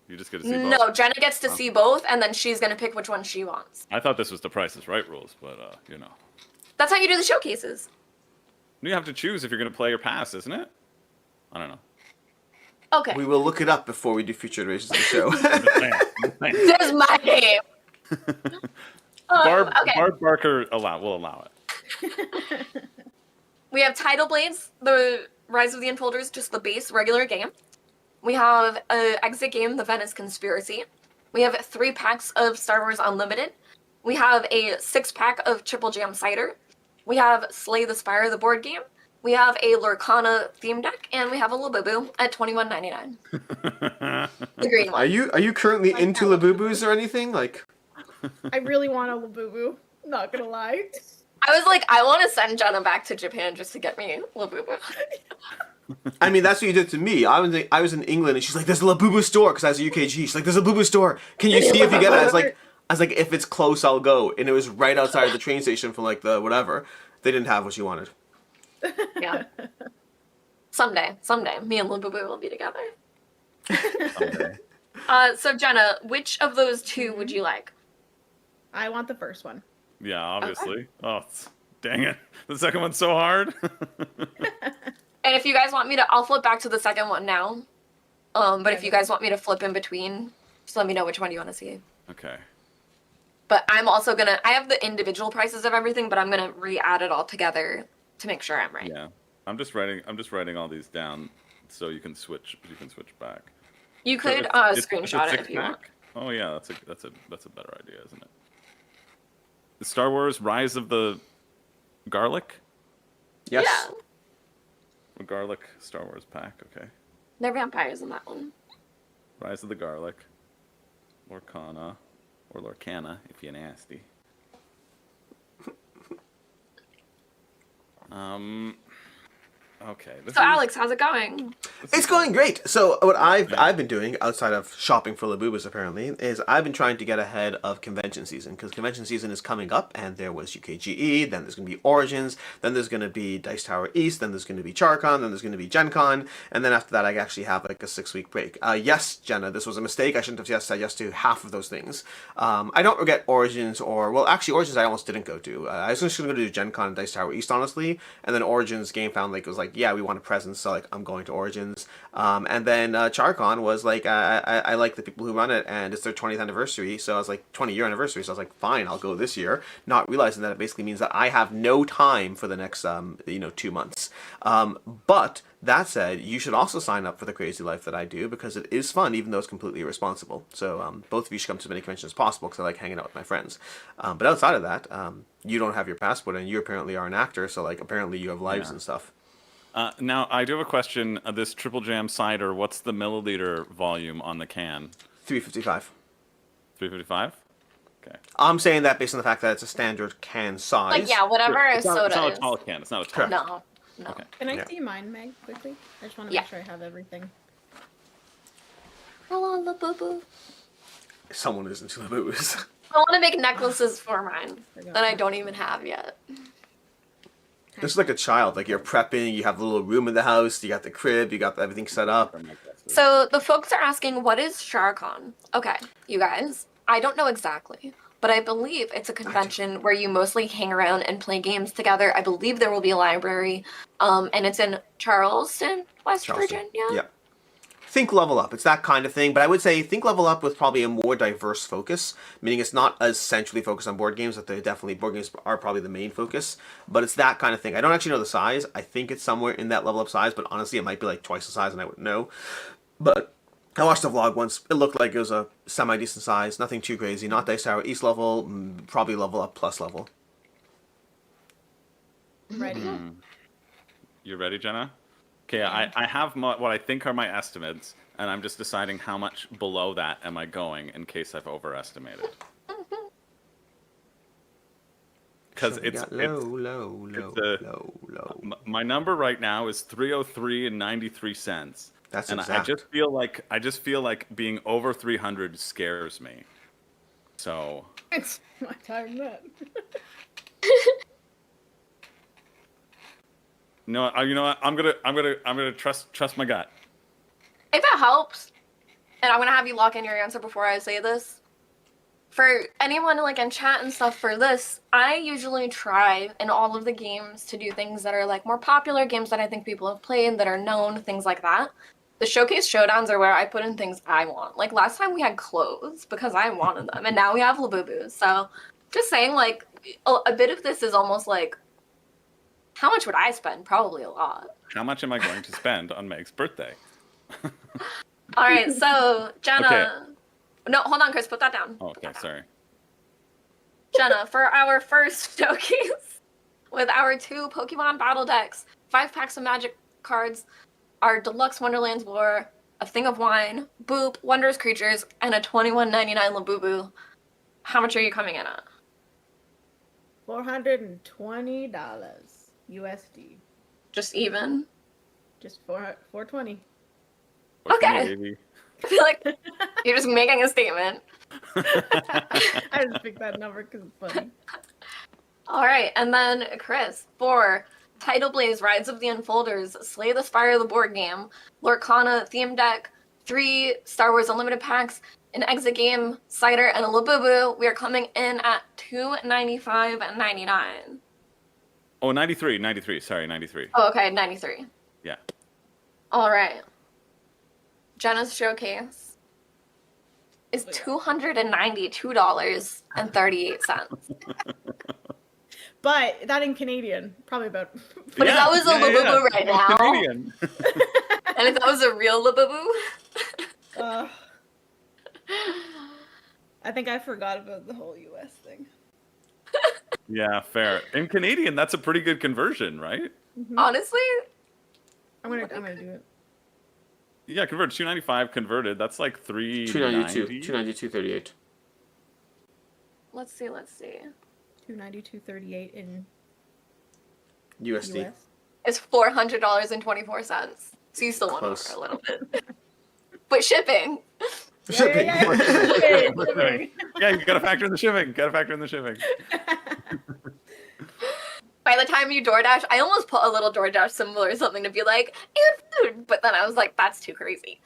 You just get to see both? No, Jenna gets to see both, and then she's going to pick which one she wants. I thought this was the Price is Right rules, but, you know. That's how you do the showcases. You have to choose if you're going to play or pass, isn't it? I don't know. Okay. We will look it up before we do future iterations of the show. I'm just saying. This is my game. Okay. Barb Barker will allow it. We have Tidal Blades, the Rise of the Unfolders, just the base regular game. We have an exit game, The Venice Conspiracy. We have 3 packs of Star Wars Unlimited. We have a 6-pack of Triple Jam Cider. We have Slay the Spire, the board game. We have a Lurkana theme deck, and we have a Labubu at $21.99. The green one. Are you currently into Labubus or anything? Like, I really want a Labubu. Not gonna lie. I was like, I want to send Jenna back to Japan just to get me Labubu. I mean, that's what you did to me. I was in England, and she's like, "There's a Labubu store," because I was a UKG. She's like, "There's a Labubu store. Can you see if you get it?" I was like, if it's close, I'll go. And it was right outside the train station from like the whatever. They didn't have what she wanted. Yeah. Someday, me and Labubu will be together. Someday. So Jenna, which of those 2 would you like? I want the first one. Yeah, obviously. Oh, dang it. The second one's so hard. And if you guys want me to, I'll flip back to the second one now. But if you guys want me to flip in between, just let me know which one you want to see. Okay. But I'm also I have the individual prices of everything, but I'm gonna re-add it all together to make sure I'm right. Yeah. I'm just writing all these down so you can switch back. You So could it's a screenshot it if you want. 6-pack? Oh yeah, that's a better idea, isn't it? The Star Wars Rise of the Garlic? Yes. Yeah, A garlic Star Wars pack, okay. they're vampires in that one. Rise of the Garlic. Lorcana. Or Lorcana, if you're nasty. Okay. So Alex, how's it going? It's going great. So what I've been doing outside of shopping for Labubus apparently is I've been trying to get ahead of convention season because convention season is coming up and there was UKGE, then there's going to be Origins, then there's going to be Dice Tower East, then there's going to be CharCon, then there's going to be Gen Con, and then after that I actually have like a 6-week break. Yes, Jenna, this was a mistake. I shouldn't have said yes to half of those things. I don't regret Origins Origins I almost didn't go to. I was just going to do Gen Con and Dice Tower East honestly, and then Origins GameFound like was like like, yeah, we want a presence, so like I'm going to Origins. And then CharCon was like, I like the people who run it, and it's their 20th anniversary, so I was like 20-year anniversary, so I was like, fine, I'll go this year, not realizing that it basically means that I have no time for the next 2 months. But that said, you should also sign up for the crazy life that I do, because it is fun, even though it's completely irresponsible. So both of you should come to as many conventions as possible, because I like hanging out with my friends. But outside of that, you don't have your passport, and you apparently are an actor, so like apparently you have lives and stuff. Now, I do have a question. This Triple Jam cider, what's the milliliter volume on the can? 355. 355? Okay. I'm saying that based on the fact that it's a standard can size. Like, yeah, whatever It's not soda a is. tall can. It's not a tall can. No. Okay. Can I Yeah. see mine, Meg, quickly? I just want to Yeah. make sure I have everything. Hello, la boo boo. Someone is into the booze. I want to make necklaces for mine Forgot that I that. don't even have yet. This is like a child. Like, you're prepping, you have a little room in the house, you got the crib, you got everything set up. So the folks are asking, what is SharCon? Okay, you guys, I don't know exactly, but I believe it's a convention where you mostly hang around and play games together. I believe there will be a library, and it's in Charleston, West Charleston. Virginia. Yeah. Think Level Up. It's that kind of thing, but I would say think Level Up with probably a more diverse focus, meaning it's not as centrally focused on board games, but board games are probably the main focus, but it's that kind of thing. I don't actually know the size. I think it's somewhere in that Level Up size, but honestly it might be like twice the size and I wouldn't know. But I watched the vlog once. It looked like it was a semi-decent size, nothing too crazy, not Dice Tower East level, probably Level Up plus level. Ready? You ready, Jenna? Okay, I have what I think are my estimates, and I'm just deciding how much below that am I going in case I've overestimated. Because So we got low. my number right now is 303 and 93 cents. That's and exact. I just feel like being over 300 scares me. So It's my time then. you know what? I'm gonna trust my gut. If it helps, and I'm gonna have you lock in your answer before I say this. For anyone like in chat and stuff for this, I usually try in all of the games to do things that are like more popular games that I think people have played, that are known, things like that. The showcase showdowns are where I put in things I want. Like last time we had clothes because I wanted them, and now we have Labubu. So just saying, like a bit of this is almost like, how much would I spend? Probably a lot. How much am I going to spend on Meg's birthday? All right, so Jenna. Okay. No, hold on, Chris. Put that down. Oh, okay, sorry. Jenna, for our first showcase, with our 2 Pokemon battle decks, 5 packs of magic cards, our deluxe Wonderlands War, a thing of wine, Boop, Wondrous Creatures, and a $21.99 Labubu, how much are you coming in at? $420 USD. Just even? Just $420. Okay. Baby. I feel like you're just making a statement. I just picked that number because it's funny. All right, and then Chris, for Tidal Blaze, Rides of the Unfolders, Slay the Spire of the board game, Lorcana theme deck, 3 Star Wars Unlimited packs, an exit game, cider, and a Labubu, we are coming in at $295.99. Oh, 93. Sorry, 93. Oh, okay, 93. Yeah. All right. Jenna's showcase is $292.38. But that in Canadian, probably about. But if that was a Labubu right now, Canadian. and if that was a real Labubu, I think I forgot about the whole US thing. Yeah, fair. In Canadian, that's a pretty good conversion, right? honestly, I'm gonna do it. Yeah, converted 295 converted. That's like 390. 292.38. let's see. 292.38 in USD. US. It's $400.24. So you still want Close. over a little bit. But shipping. Shipping. Yeah. Yeah, you gotta factor in the shipping. By the time you DoorDash, I almost put a little DoorDash symbol or something to be like, and food. But then I was like, that's too crazy.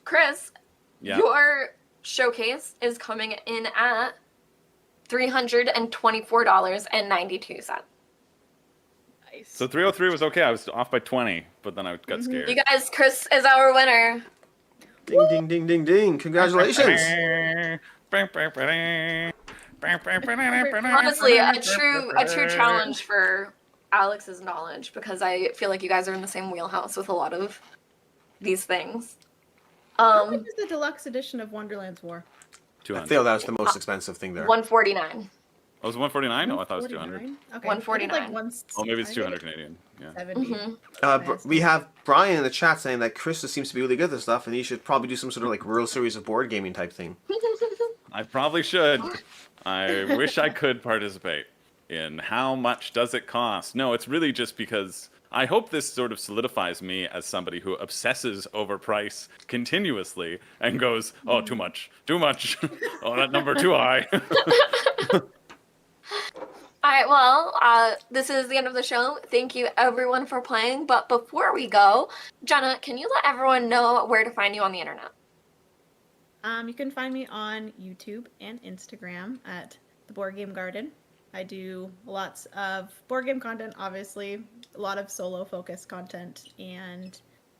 Chris, Yeah. your showcase is coming in at $324.92. Nice. So 303 was okay. I was off by 20, but then I got scared. You guys, Chris is our winner. Ding, ding, ding, ding, ding. Congratulations. Honestly, a true challenge for Alex's knowledge, because I feel like you guys are in the same wheelhouse with a lot of these things. How much is the deluxe edition of Wonderland's War? I 200. feel that was the most expensive thing there. 149. Oh, was it 149? No, I thought it was 200. 149? Okay. 149. Like Oh, maybe it's 200 Canadian. Yeah. 70. We have Brian in the chat saying that Chris seems to be really good at this stuff, and he should probably do some sort of like World Series of board gaming type thing. I probably should. I wish I could participate in how much does it cost. No, it's really just because I hope this sort of solidifies me as somebody who obsesses over price continuously and goes, oh, too much. Oh, that number too high. All right, well, this is the end of the show. Thank you, everyone, for playing. But before we go, Jenna, can you let everyone know where to find you on the internet? You can find me on YouTube and Instagram at The Board Game Garden. I do lots of board game content, obviously, a lot of solo-focused content, and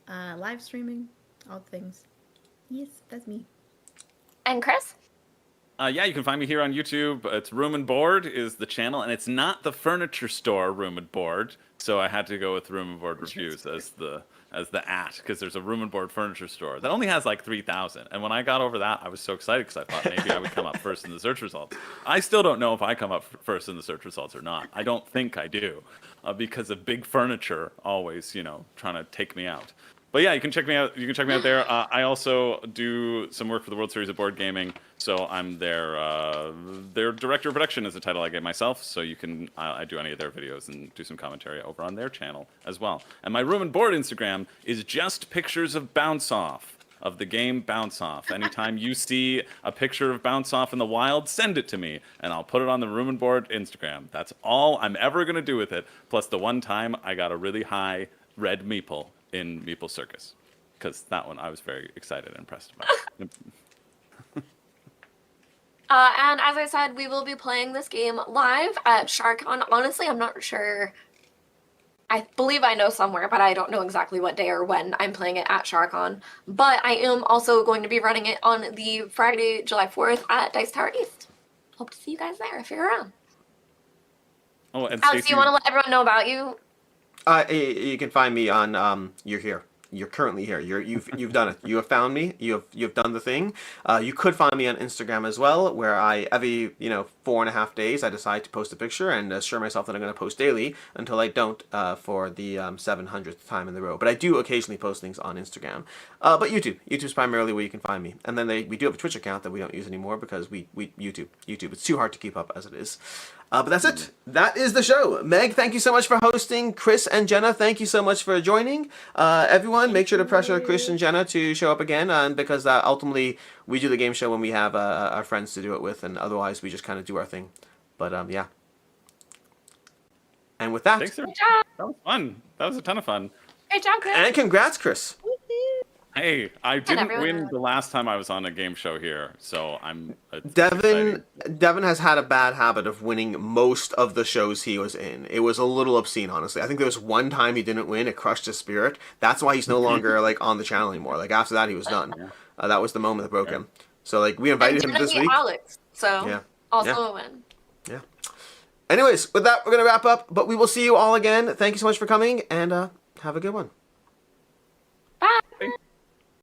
live streaming, all things. Yes, that's me. And Chris? Yeah, you can find me here on YouTube. It's Room and Board is the channel, and it's not the furniture store Room and Board, so I had to go with Room and Board Reviews as the because there's a Room and Board furniture store that only has like 3,000. And when I got over that, I was so excited because I thought maybe I would come up first in the search results. I still don't know if I come up first in the search results or not. I don't think I do, because of big furniture always, trying to take me out. But yeah, you can check me out. You can check me out there. I also do some work for the World Series of Board Gaming, so I'm their director of production is the title I gave myself. So you can I do any of their videos and do some commentary over on their channel as well. And my Room and Board Instagram is just pictures of Bounce Off, of the game Bounce Off. Anytime you see a picture of Bounce Off in the wild, send it to me, and I'll put it on the Room and Board Instagram. That's all I'm ever gonna do with it. Plus the one time I got a really high red meeple in Meeple Circus, because that one I was very excited and impressed about. And as I said, we will be playing this game live at SharkCon. Honestly, I'm not sure. I believe I know somewhere, but I don't know exactly what day or when I'm playing it at SharkCon. But I am also going to be running it on the Friday, July 4th at Dice Tower East. Hope to see you guys there if you're around. Oh, and Alex, do you want to let everyone know about you? You can find me on You're Here. You're currently here. You've done it. You have found me. You've done the thing. You could find me on Instagram as well, where every 4.5 days I decide to post a picture and assure myself that I'm going to post daily until I don't for the 700th time in the row. But I do occasionally post things on Instagram. But YouTube's primarily where you can find me. And then we do have a Twitch account that we don't use anymore because YouTube. It's too hard to keep up as it is. But that's it. That is the show. Meg, thank you so much for hosting. Chris and Jenna, thank you so much for joining. Everyone, make sure to pressure Chris and Jenna to show up again, because ultimately we do the game show when we have our friends to do it with, and otherwise we just kind of do our thing. But yeah. And with that, Thanks, Good job. that was fun. That was a ton of fun. Great job, Chris. and congrats, Chris. Hey, I didn't everyone. win the last time I was on a game show here, so I'm. Devin has had a bad habit of winning most of the shows he was in. It was a little obscene, honestly. I think there was one time he didn't win. It crushed his spirit. That's why he's no longer on the channel anymore. After that, he was done. That was the moment that broke him. So we invited him this week. Alex, so Yeah. also Yeah. a win. Yeah. Anyways, with that, we're gonna wrap up. But we will see you all again. Thank you so much for coming, and have a good one.